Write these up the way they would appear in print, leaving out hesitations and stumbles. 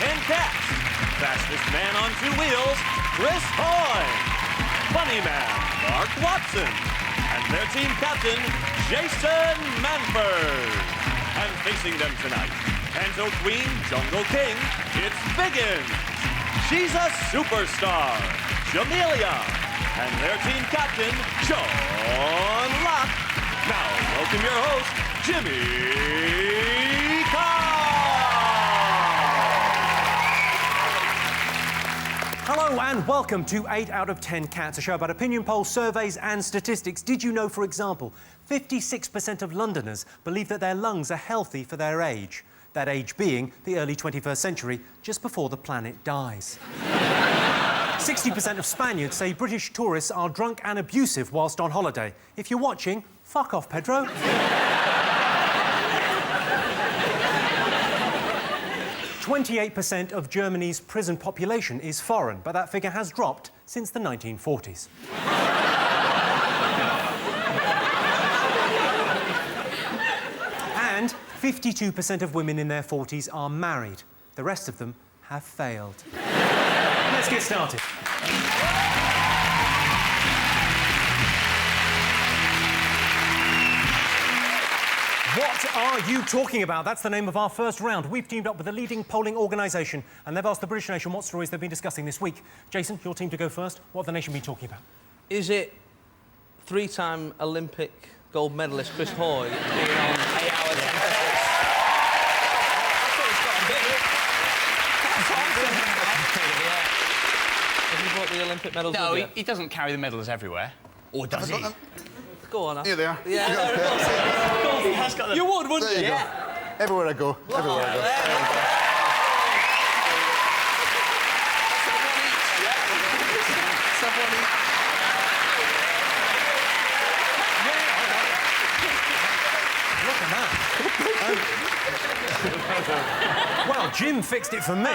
10 Cats. Fastest man on two wheels, Chris Hoy. Funny man, Mark Watson. And their team captain, Jason Manford. And facing them tonight, Panto Queen, Jungle King, it's Biggins. She's a superstar, Jamelia. And their team captain, Sean Locke. Now, welcome your host, Jimmy Carr. Hello and welcome to 8 out of 10 Cats, a show about opinion polls, surveys and statistics. Did you know, for example, 56% of Londoners believe that their lungs are healthy for their age? That age being the early 21st century, just before the planet dies. 60% of Spaniards say British tourists are drunk and abusive whilst on holiday. If you're watching, fuck off, Pedro. 28% of Germany's prison population is foreign, but that figure has dropped since the 1940s. And 52% of women in their 40s are married. The rest of them have failed. Let's get started. What are you talking about? That's the name of our first round. We've teamed up with a leading polling organisation and they've asked the British nation what stories they've been discussing this week. Jason, your team to go first. What have the nation been talking about? Is it three-time Olympic gold medalist Chris Hoy being on 8 hours? Has he brought the Olympic medals No, with you? he doesn't carry the medals everywhere. Or does he? Go on, Here they are. Yeah, there it is. Of course he has got them. You would, wouldn't There you you? go. Everywhere I go. Everywhere I go. Look at that. Well, Jim fixed it for me.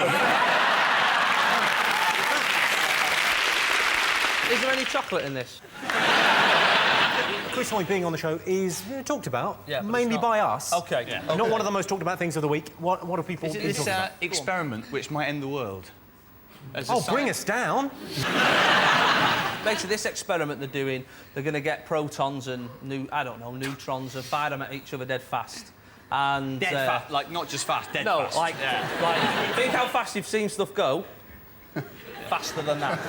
Is there any chocolate in this? Chris Hoy being on the show is talked about, Yeah, but mainly it's by us. OK. Yeah. Not one of the most talked about things of the week. What are people Is it been this talking about? experiment which might end the world? Oh, bring us down. Basically, this experiment they're doing, they're going to get protons and neutrons and fire them at each other dead fast. And Dead fast, like not just fast, dead fast. No, like think how fast you've seen stuff go. Faster than that.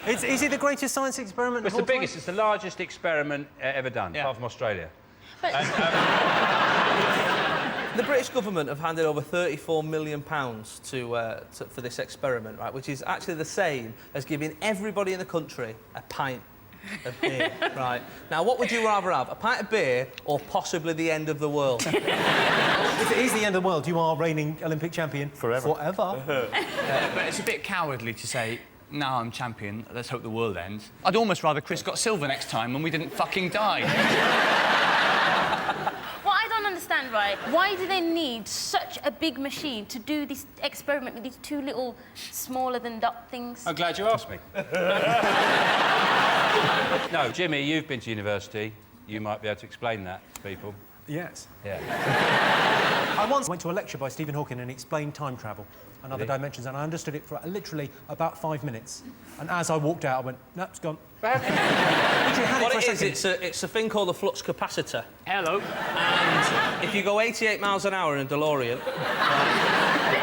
Is it the greatest science experiment? It's the biggest, it's the largest experiment ever done, apart from Australia. The British government have handed over £34 million for this experiment, right, which is actually the same as giving everybody in the country a pint of beer, right? Now, what would you rather have, a pint of beer or possibly the end of the world? If it is the end of the world, you are reigning Olympic champion forever. But it's a bit cowardly to say, no, I'm champion, let's hope the world ends. I'd almost rather Chris got silver next time and we didn't fucking die. What I don't understand, right, why do they need such a big machine to do this experiment with these two little smaller-than-dot things? I'm glad you asked me. No, Jimmy, you've been to university. You might be able to explain that to people. Yes. Yeah. I once went to a lecture by Stephen Hawking and explained time travel and other dimensions, and I understood it for literally about 5 minutes. And as I walked out, I went, no, it's gone. What it is, it's a thing called a flux capacitor. Hello. And if you go 88 miles an hour in a DeLorean,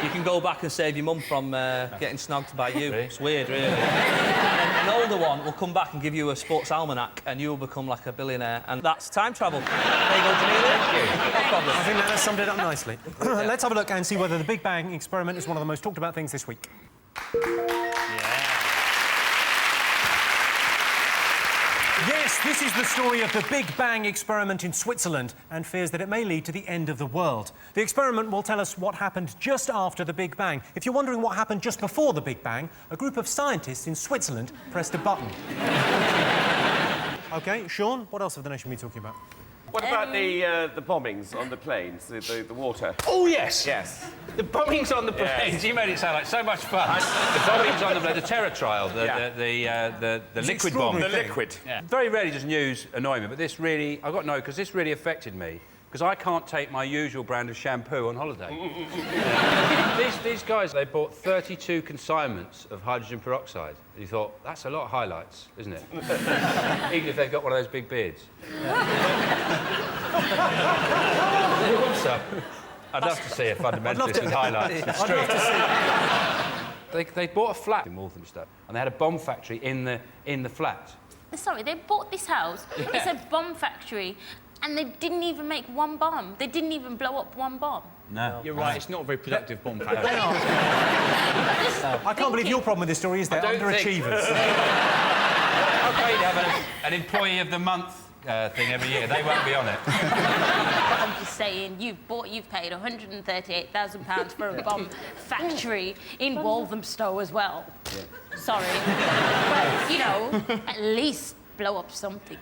you can go back and save your mum from getting snogged by you. It's weird, really. An older one will come back and give you a sports almanac and you'll become like a billionaire, and that's time travel. There you go, Jamelia. No problem. I think that has summed it up nicely. Let's have a look and see whether the Big Bang experiment is one of the most talked about things this week. Yes, this is the story of the Big Bang experiment in Switzerland and fears that it may lead to the end of the world. The experiment will tell us what happened just after the Big Bang. If you're wondering what happened just before the Big Bang, a group of scientists in Switzerland pressed a button. OK, Sean, what else have the nation been talking about? What about the bombings on the planes, the water? Oh, yes. Yes. The bombings on the planes. You made it sound like so much fun. The bombings on the terror trial, the liquid bomb. The liquid. Yeah. Very rarely does news annoy me, but this really, I've got to know, because this really affected me. because I can't take my usual brand of shampoo on holiday. These guys, they bought 32 consignments of hydrogen peroxide. You thought, that's a lot of highlights, isn't it? Even if they've got one of those big beards. So, I'd love to see a fundamentalist with highlights. I'd love to see. They bought a flat in Walthamstow, and they had a bomb factory in the flat. Sorry, they bought this house. It's a bomb factory, and they didn't even make one bomb. They didn't even blow up one bomb. No. You're right, it's not a very productive bomb factory. I can't believe your problem with this story is they're underachievers. OK, they have an Employee of the Month thing every year. They won't be on it. I'm just saying, you've paid £138,000 for a bomb factory in Walthamstow as well. Yeah. Sorry. But, you know, at least blow up something.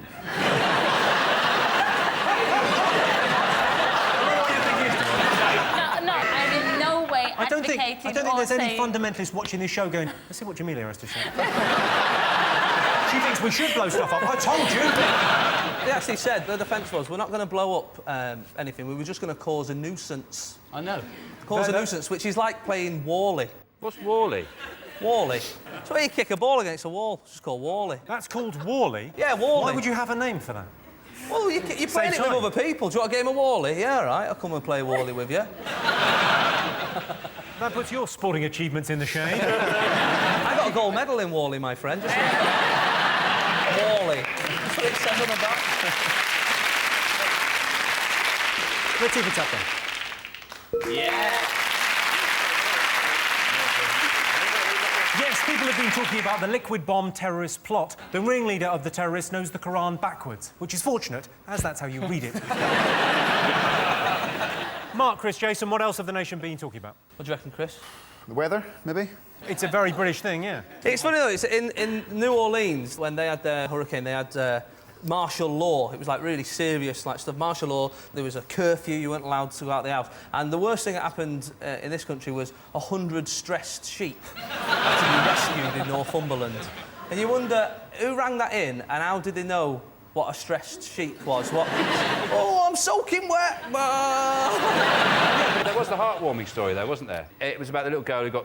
No, I'm in no way advocating I don't think there's any fundamentalist watching this show going, let's see what Jamelia has to say. She thinks we should blow stuff up. I told you. They actually said, the defence was, we're not going to blow up anything, we were just going to cause a nuisance. I know. Cause a nuisance, which is like playing Wally. What's Wally? Wally. It's where you kick a ball against a wall. It's just called Wally. That's called Wally? Yeah, Wally. Why would you have a name for that? Well, you're playing it with other people. Do you want a game of Wally? Yeah, all right, I'll come and play Wally with you. That puts your sporting achievements in the shade. I got a gold medal in Wally, my friend. Just Wally. That's what it says on the back. Let's see if it's up there. Yeah. Yes, people have been talking about the liquid bomb terrorist plot. The ringleader of the terrorists knows the Quran backwards, which is fortunate, as that's how you read it. Mark, Chris, Jason, what else have the nation been talking about? What do you reckon, Chris? The weather, maybe? It's a very British thing, yeah. It's funny, though, it's in New Orleans, when they had their hurricane, they had martial law. It was, like, really serious, like, stuff. Martial law, there was a curfew, you weren't allowed to go out the house. And the worst thing that happened in this country was 100 stressed sheep had to be rescued in Northumberland. And you wonder, who rang that in, and how did they know what a stressed sheep was? What? Oh, I'm soaking wet. There was the heartwarming story, though, wasn't there? It was about the little girl who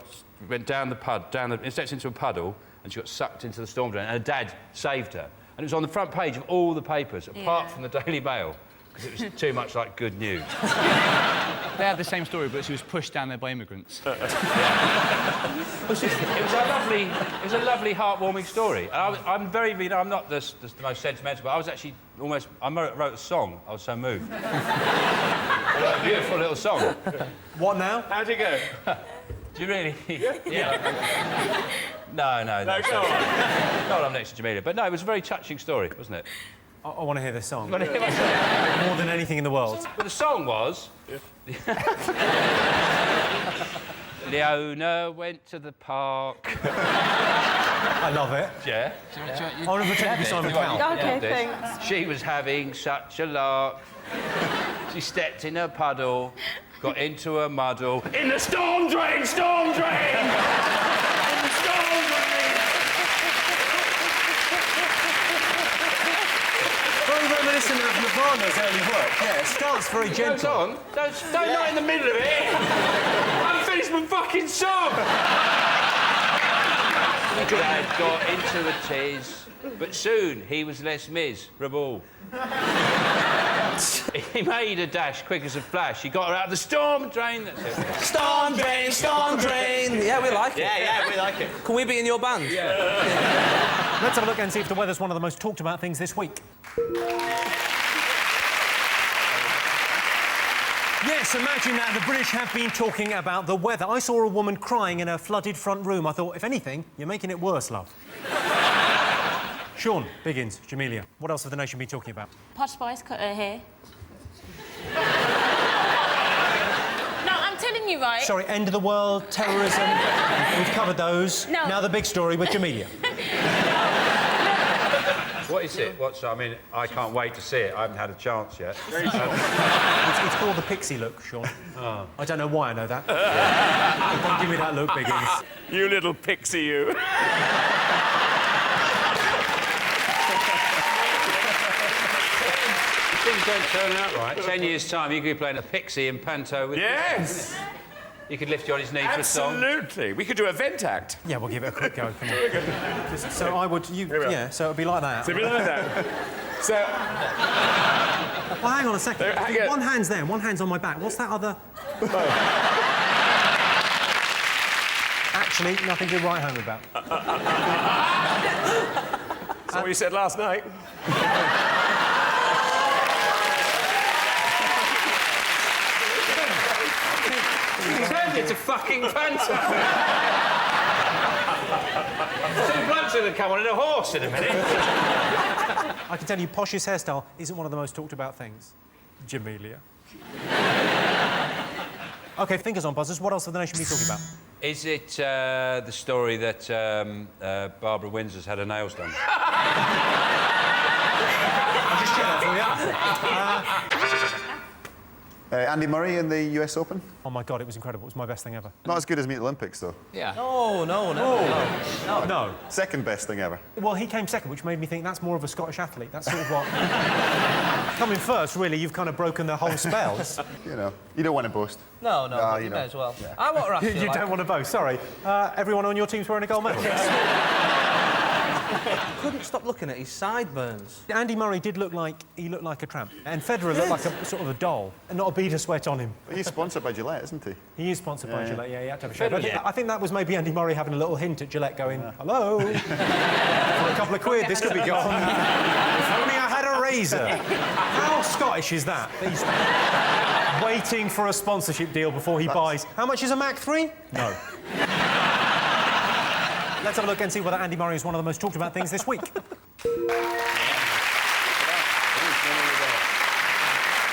went down the stepped into a puddle, and she got sucked into the storm drain, and her dad saved her. And it was on the front page of all the papers, apart from the Daily Mail, because it was too much like good news. They had the same story, but she was pushed down there by immigrants. It was a lovely, heartwarming story. And I'm very, you know, I'm not the most sentimental, but I was actually almost... I wrote a song. I was so moved. A beautiful little song. What now? How'd it go? Do you really? Yeah. No. Not I'm next to Jamelia. But no, it was a very touching story, wasn't it? I want to hear this song. You wanna hear my song? More than anything in the world. But the song was... Leona went to the park. I love it. Yeah. I want to pretend to be Simon Cowell. OK, thanks. She was having such a lark. She stepped in a puddle, got into a muddle. In the storm drain! Storm drain! In the storm drain! Very reminiscent of Nirvana's early work. Yeah, it starts very gentle. Goes on. Don't not in the middle of it. I've finished my fucking song. Dad got into a tiz, but soon he was less miserable. He made a dash quick as a flash. He got her out of the storm drain. That's it. Storm drain, storm drain. Yeah, we like it. Yeah, we like it. Can we be in your band? Yeah. Let's have a look and see if the weather's one of the most talked about things this week. Yes, imagine that. The British have been talking about the weather. I saw a woman crying in her flooded front room. I thought, if anything, you're making it worse, love. Sean, Biggins, Jamelia, what else have the nation been talking about? Posh Spice cut her hair. No, I'm telling you, right? Sorry, end of the world, terrorism. We've covered those. No. Now the big story with Jamelia. What is it? I mean, I can't wait to see it. I haven't had a chance yet. It's called the pixie look, Sean. Oh. I don't know why I know that. Don't give me that look, Biggins. You little pixie, you. things don't turn out right, 10 years' time, you could be playing a pixie in Panto with... Yes! You could lift you on his knee for a song. Absolutely. We could do a vent act. Yeah, we'll give it a quick go. Come on. So I would... Yeah, so it'd be like that. So we like that. So... Well, hang on a second. hang on. One hand's there, one hand's on my back. What's that other... Actually, nothing to write home about. That's what you said last night. Turned it to fucking Panto. Two blokes are going to come on in a horse in a minute. I can tell you, Posh's hairstyle isn't one of the most talked about things. Jamelia. OK, fingers on buzzers. What else have the nation been talking about? Is it the story that Barbara Windsor's had her nails done? I'll just check that for you. Andy Murray in the US Open. Oh, my God, it was incredible. It was my best thing ever. Not as good as me at the Olympics, though. Yeah. No. Second best thing ever. Well, he came second, which made me think that's more of a Scottish athlete. That's sort of what... Coming first, really, you've kind of broken the whole spells. You know, you don't want to boast. No, Ah, you you may know. as well. Yeah. I want to ask You don't want to boast, sorry. Everyone on your team's wearing a gold medal? couldn't stop looking at his sideburns. Andy Murray did look like... He looked like a tramp. And Federer looked like a sort of a doll. And not a bead of sweat on him. But he's sponsored by Gillette, isn't he? He is sponsored by Yeah. Gillette, yeah, he had to have a shave. I think that was maybe Andy Murray having a little hint at Gillette going, hello, for a couple of quid, this could be gone. If only I had a razor. How Scottish is that? He's waiting for a sponsorship deal before he buys. How much is a Mac 3? No. Let's have a look and see whether Andy Murray is one of the most talked about things this week.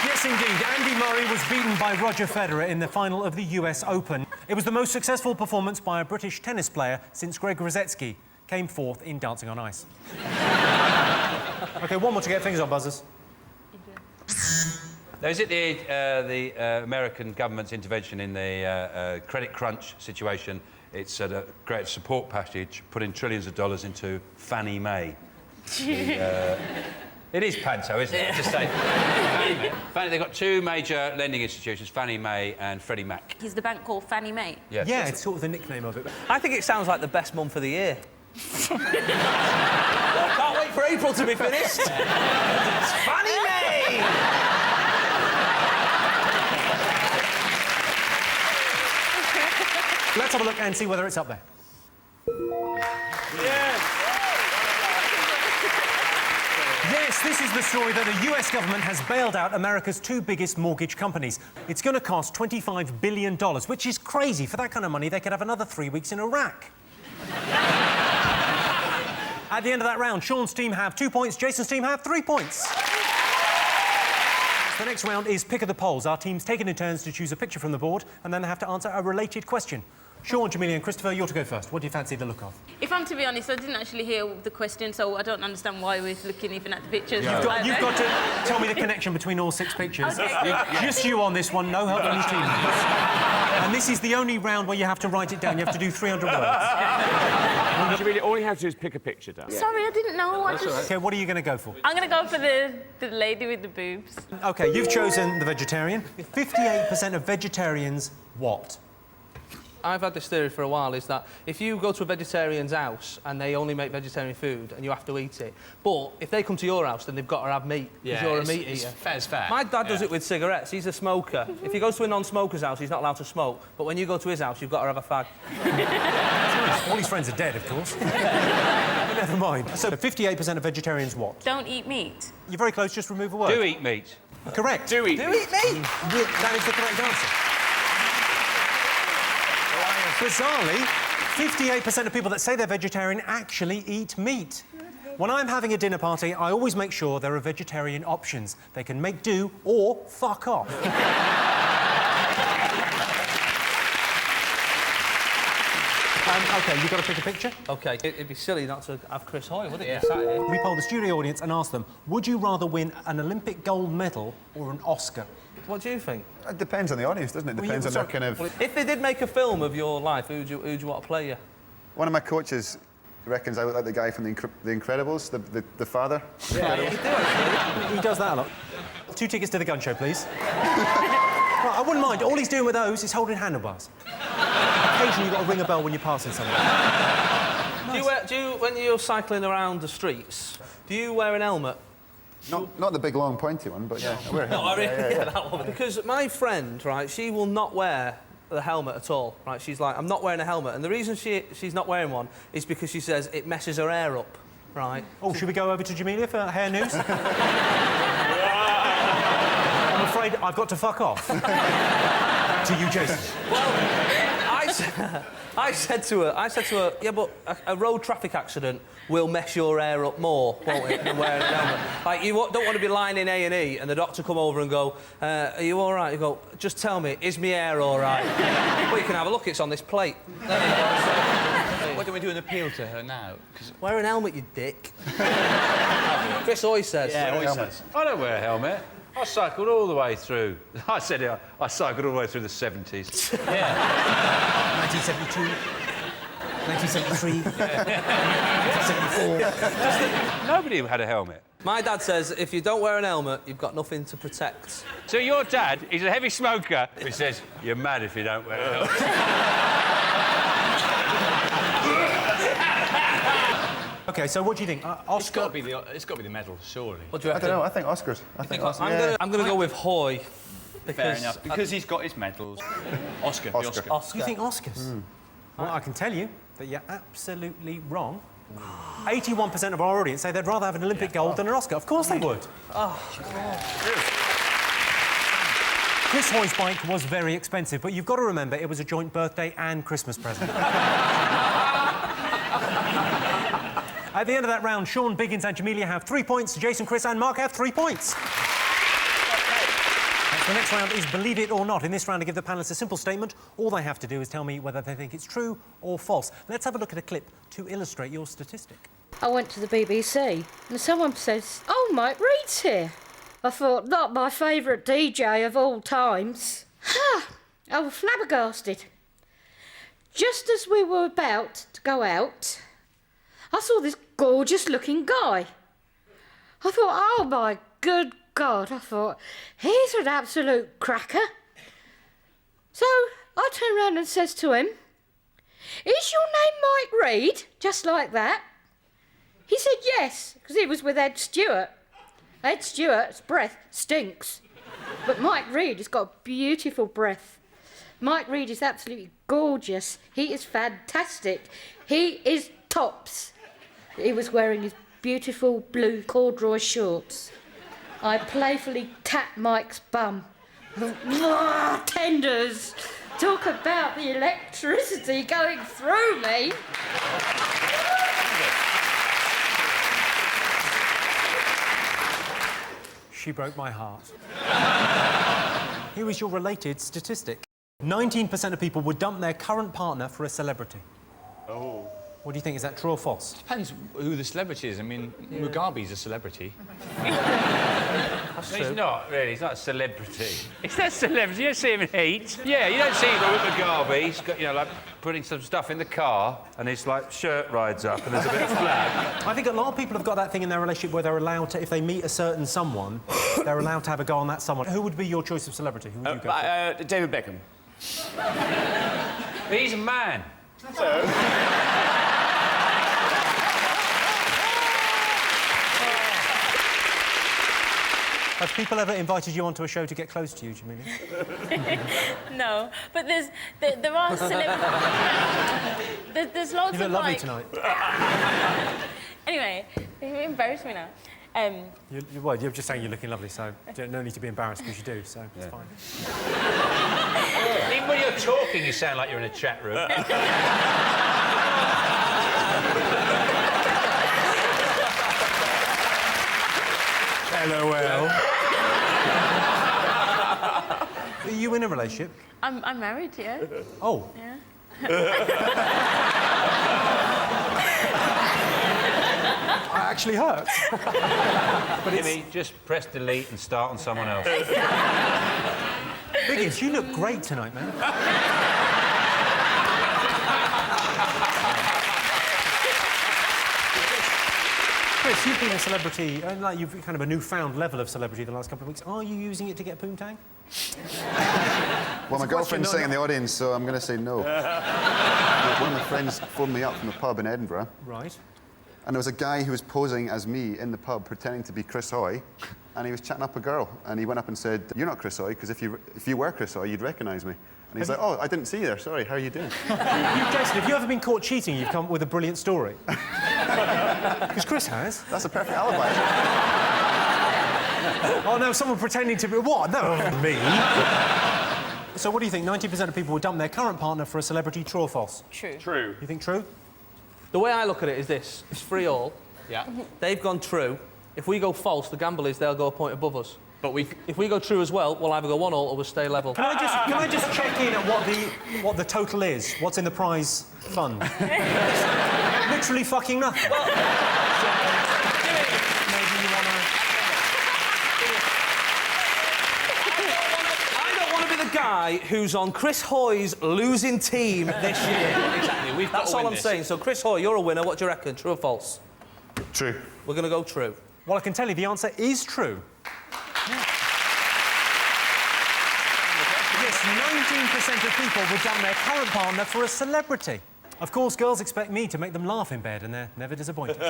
Yes, indeed. Andy Murray was beaten by Roger Federer in the final of the US Open. It was the most successful performance by a British tennis player since Greg Rosetsky came fourth in Dancing on Ice. OK, one more to get fingers on buzzers. Now, is it the American government's intervention in the credit crunch situation? It's a great support package, putting trillions of dollars into Fannie Mae. It is Panto, isn't it? Just say. They've got two major lending institutions, Fannie Mae and Freddie Mac. Is the bank called Fannie Mae? Yes. Yeah, it's sort of the nickname of it. I think it sounds like the best month of the year. Can't wait for April to be finished. It's Fannie Mae! Let's have a look and see whether it's up there. Yes, this is the story that the US government has bailed out America's two biggest mortgage companies. It's going to cost $25 billion, which is crazy. For that kind of money, they could have another 3 weeks in Iraq. At the end of that round, Sean's team have 2 points, Jason's team have 3 points. The next round is Pick of the Polls. Our teams take it in turns to choose a picture from the board, and then they have to answer a related question. Sean, Jamelia and Christopher, you're to go first. What do you fancy the look of? If I'm to be honest, I didn't actually hear the question, so I don't understand why we're looking even at the pictures. You've got to tell me the connection between all 6 pictures. Okay. Just you on this one, no help from your teammates. And this is the only round where you have to write it down. You have to do 300 words. Really, all you have to do is pick a picture, Dan. Sorry, I didn't know. OK, what are you going to go for? I'm going to go for the lady with the boobs. OK, you've chosen the vegetarian. 58% of vegetarians what? I've had this theory for a while, is that if you go to a vegetarian's house and they only make vegetarian food and you have to eat it, but if they come to your house, then they've got to have meat, because you're a meat eater. Fair's fair. My dad does it with cigarettes. He's a smoker. If he goes to a non-smoker's house, he's not allowed to smoke. But when you go to his house, you've got to have a fag. All his friends are dead, of course. Never mind. So 58% of vegetarians what? Don't eat meat. You're very close, just remove a word. Do eat meat. Correct. Do eat meat. That is the correct answer. Bizarrely, 58% of people that say they're vegetarian actually eat meat. When I'm having a dinner party, I always make sure there are vegetarian options. They can make do or fuck off. OK, you've got to pick a picture. OK, it'd be silly not to have Chris Hoy, wouldn't it? Sat here. We polled the studio audience and asked them, would you rather win an Olympic gold medal or an Oscar? What do you think? It depends on the audience, doesn't it? Depends on their kind of... If they did make a film of your life, who'd you want to play you? One of my coaches reckons I look like the guy from The Incredibles, the father. Yeah, you do, actually. He does that a lot. 2 tickets to the gun show, please. Right, I wouldn't mind. All he's doing with those is holding handlebars. Occasionally, you've got to ring a bell when you're passing someone. Do you, when you're cycling around the streets, do you wear an helmet? Not the big, long, pointy one, but yeah, I wear a helmet. Yeah, that one. Because my friend, right, she will not wear the helmet at all, right? She's like, I'm not wearing a helmet. And the reason she's not wearing one is because she says it messes her hair up, right? Oh, should we go over to Jamelia for hair news? I'm afraid I've got to fuck off. To you, Jason. Well, I said to her, yeah, but a road traffic accident will mess your hair up more, won't it, than wearing a helmet? Like, you don't want to be lying in A&E and the doctor come over and go, are you all right? You go, just tell me, is my hair all right? Well, you can have a look, it's on this plate. Why don't we do an appeal to her now? Wear an helmet, you dick. Chris always says. Yeah, always says. I don't wear a helmet. I cycled all the way through. I said it, I cycled all the way through the 70s. Yeah. 1972. 1973. 1974. Nobody had a helmet. My dad says if you don't wear an helmet, you've got nothing to protect. So your dad, he's a heavy smoker, he says, you're mad if you don't wear a helmet. OK, so what do you think? Oscar? It's got to be the medal, surely. What do you I reckon? don't know, I think Oscars. I'm going to go with Hoy. Fair enough. Because he's got his medals. Oscar. The Oscar. You think Oscars? Well, I can tell you that you're absolutely wrong. 81% of our audience say they'd rather have an Olympic gold than an Oscar. Of course they would. Oh, Chris Hoy's bike was very expensive, but you've got to remember it was a joint birthday and Christmas present. At the end of that round, Sean, Biggins and Jamelia have 3 points. Jason, Chris and Mark have 3 points. The next round is Believe It or Not. In this round, I give the panellists a simple statement. All they have to do is tell me whether they think it's true or false. Let's have a look at a clip to illustrate your statistic. I went to the BBC and someone says, oh, Mike Reed's here. I thought, not my favourite DJ of all times. I was flabbergasted. Just as we were about to go out, I saw this gorgeous-looking guy. I thought, oh, my good God, I thought, he's an absolute cracker. So I turned round and says to him, is your name Mike Reed? Just like that. He said yes, because he was with Ed Stewart. Ed Stewart's breath stinks. But Mike Reed has got beautiful breath. Mike Reed is absolutely gorgeous. He is fantastic. He is tops. He was wearing his beautiful blue corduroy shorts. I playfully tapped Mike's bum. Tenders! Talk about the electricity going through me. She broke my heart. Here is your related statistic. 19% of people would dump their current partner for a celebrity. Oh. What do you think? Is that true or false? Depends who the celebrity is. I mean, Mugabe's a celebrity. He's not, really. He's not a celebrity. He's not a celebrity. You don't see him in Heat. Yeah, you don't see him with Mugabe. He's got, you know, like, putting some stuff in the car and his, like, shirt rides up and there's a bit of flag. I think a lot of people have got that thing in their relationship where they're allowed to, if they meet a certain someone, they're allowed to have a go on that someone. Who would be your choice of celebrity? Who would you go for? David Beckham. He's a man. Have people ever invited you onto a show to get close to you, Jamelia? No, but there are celebrities. There's lots You of look lovely like... tonight. Anyway, you embarrass me now. Well, you're just saying you're looking lovely, so no need to be embarrassed because you do, so it's fine. Even when you're talking, you sound like you're in a chat room. LOL. Are you in a relationship? I'm married, yeah. Oh. Yeah. That actually hurts. But Jimmy, just press delete and start on someone else. Biggins, you look great tonight, man. Chris, you've been a celebrity, like you've kind of a newfound level of celebrity the last couple of weeks. Are you using it to get poontang? Well, my girlfriend's sitting in the audience, so I'm going to say no. One of my friends phoned me up from a pub in Edinburgh. Right. And there was a guy who was posing as me in the pub, pretending to be Chris Hoy, and he was chatting up a girl. And he went up and said, "You're not Chris Hoy, because if you were Chris Hoy, you'd recognise me." And he's like, "Oh, I didn't see you there. Sorry. How are you doing?" Jason, have you ever been caught cheating? You've come up with a brilliant story. Because Chris has. That's a perfect alibi. Oh no, someone pretending to be what? No, me. So what do you think? 90% of people would dump their current partner for a celebrity. True or false? True. True. You think true? The way I look at it is this: it's 3-all. Yeah. They've gone true. If we go false, the gamble is they'll go a point above us. But if we go true as well, we'll either go 1-all or we'll stay level. Can I just check in at what the total is? What's in the prize fund? Literally fucking nothing. Well, Maybe you wanna. I don't want to be the guy who's on Chris Hoy's losing team this year. Exactly. We've got That's to win all I'm this. saying. So, Chris Hoy, you're a winner. What do you reckon? True or false? True. We're going to go true. Well, I can tell you the answer is true. Yes, 19% of people would dump their current partner for a celebrity. Of course, girls expect me to make them laugh in bed, and they're never disappointed. So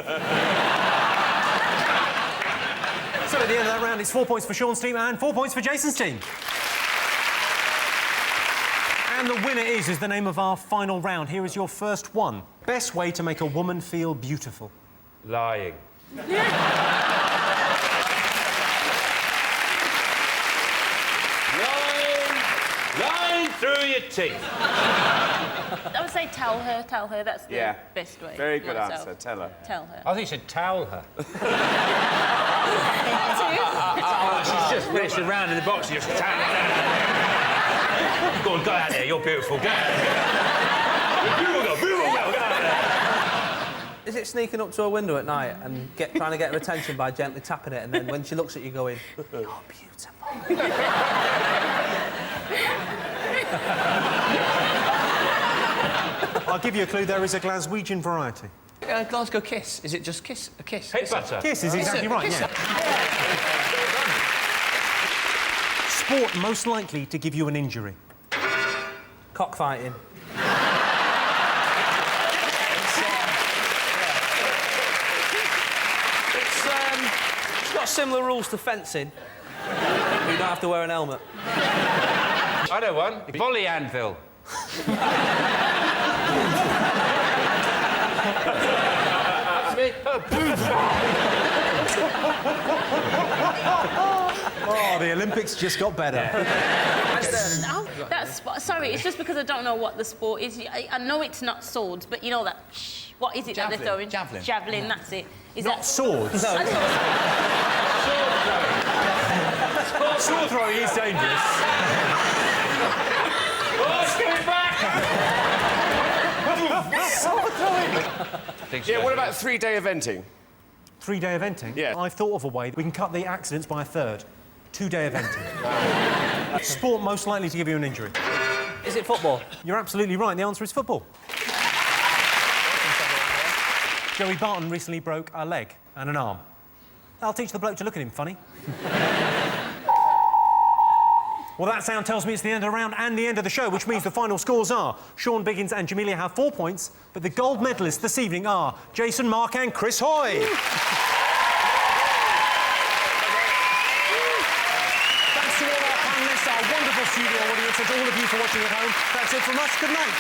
at the end of that round, it's 4 points for Sean's team and 4 points for Jason's team. And the winner is the name of our final round. Here is your first one. Best way to make a woman feel beautiful. Lying. Lying through your teeth. I would say tell her. That's the best way. Very good Not answer. so. Tell her. Tell her. I think you should towel her. That She's just racing around in the box and just towel her. Go on, go out there. You're beautiful. Go out there. Beautiful, go out there. Is it sneaking up to a window at night and trying to get her attention by gently tapping it, and then when she looks at you going, "You're beautiful." I'll give you a clue. There is a Glaswegian variety. Glasgow kiss. Is it just kiss? A kiss? Head butter. Kiss is exactly right, yeah. Sport most likely to give you an injury. Cockfighting. It's got similar rules to fencing. You don't have to wear an helmet. I know one. Volley anvil. That's me. Oh, the Olympics just got better. sorry, it's just because I don't know what the sport is. I know it's not swords, but you know that. What is it that they're throwing? Javelin. Javelin. That's it. Is Not that swords. I don't know. Sword throwing is dangerous. Yeah, what about 3-day eventing? 3-day eventing? Yeah. I've thought of a way. We can cut the accidents by a third. 2-day eventing. Sport most likely to give you an injury. Is it football? You're absolutely right. The answer is football. Joey Barton recently broke a leg and an arm. I'll teach the bloke to look at him funny. Well, that sound tells me it's the end of the round and the end of the show, which means the final scores are Sean Biggins and Jamelia have 4 points, but the gold medalists this evening are Jason, Mark and Chris Hoy. Thanks to all our panellists, our wonderful studio audience, and to all of you for watching at home. That's it from us. Good night.